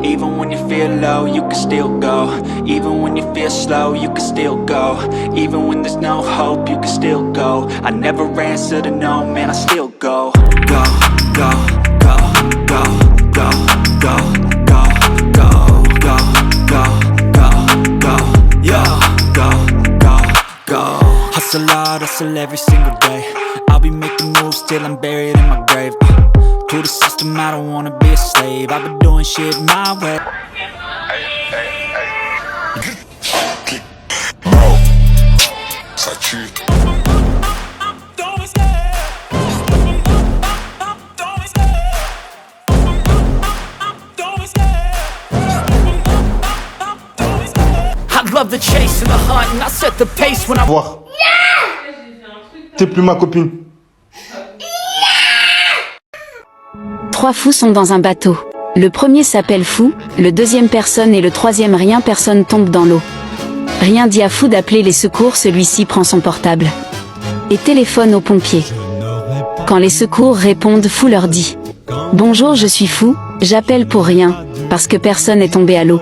Even when you feel low, you can still go. Even when you feel slow, you can still go. Even when there's no hope, you can still go. I never answer to no, man, I still go. Go, go, go, go, go, go, go, go, go, go, go, go, yo, go, go, go. Hustle hard, hustle every single day. I'll be making moves till I'm buried in my grave. To the system, I don't wanna be a slave. I've been doing shit my way. Ça tue. I love the chase and the hunt, and I set the pace when I Voir. T'es plus ma copine. 3 fous sont dans un bateau. Le premier s'appelle Fou, le deuxième personne et le troisième rien personne tombe dans l'eau. Rien dit à Fou d'appeler les secours, celui-ci prend son portable et téléphone aux pompiers. Quand les secours répondent, Fou leur dit « Bonjour, je suis Fou, j'appelle pour rien, parce que personne est tombé à l'eau. »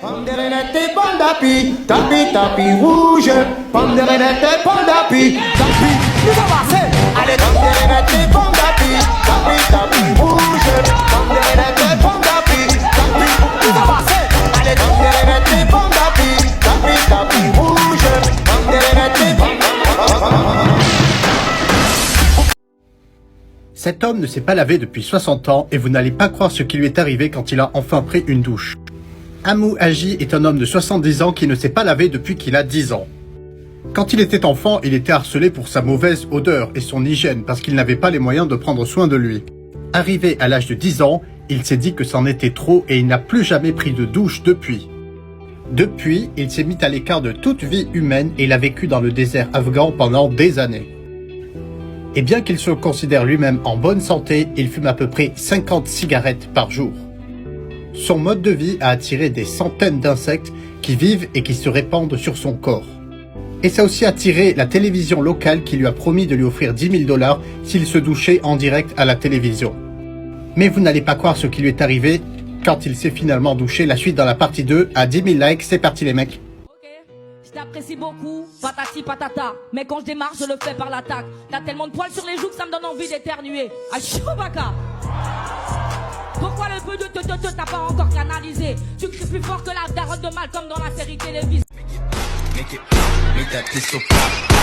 Panderenette et pandapi, tapi tapi rouge. Panderenette et pandapi, tapi, nous avancons. Allez, panderenette et pandapi, tapi tapi rouge. Panderenette et pandapi, tapi, nous avancons. Allez, panderenette et pandapi, tapi tapi rouge. Panderenette et pandapi. Cet homme ne s'est pas lavé depuis 60 ans et vous n'allez pas croire ce qui lui est arrivé quand il a enfin pris une douche. Amou Haji est un homme de 70 ans qui ne s'est pas lavé depuis qu'il a 10 ans. Quand il était enfant, il était harcelé pour sa mauvaise odeur et son hygiène parce qu'il n'avait pas les moyens de prendre soin de lui. Arrivé à l'âge de 10 ans, il s'est dit que c'en était trop et il n'a plus jamais pris de douche depuis. Depuis, il s'est mis à l'écart de toute vie humaine et il a vécu dans le désert afghan pendant des années. Et bien qu'il se considère lui-même en bonne santé, il fume à peu près 50 cigarettes par jour. Son mode de vie a attiré des centaines d'insectes qui vivent et qui se répandent sur son corps. Et ça a aussi attiré la télévision locale qui lui a promis de lui offrir 10 000 $ s'il se douchait en direct à la télévision. Mais vous n'allez pas croire ce qui lui est arrivé quand il s'est finalement douché. La suite dans la partie 2 à 10 000 likes. C'est parti les mecs. Je t'apprécie beaucoup, patati patata. Mais quand je démarre, je le fais par l'attaque. T'as tellement de poils sur les joues que ça me donne envie d'éternuer. Ah, Chewbacca. Pourquoi le peu de t'as pas encore canalisé? Tu cries plus fort que la daronne de Malcolm dans la série télévisée. Make that pistol pop.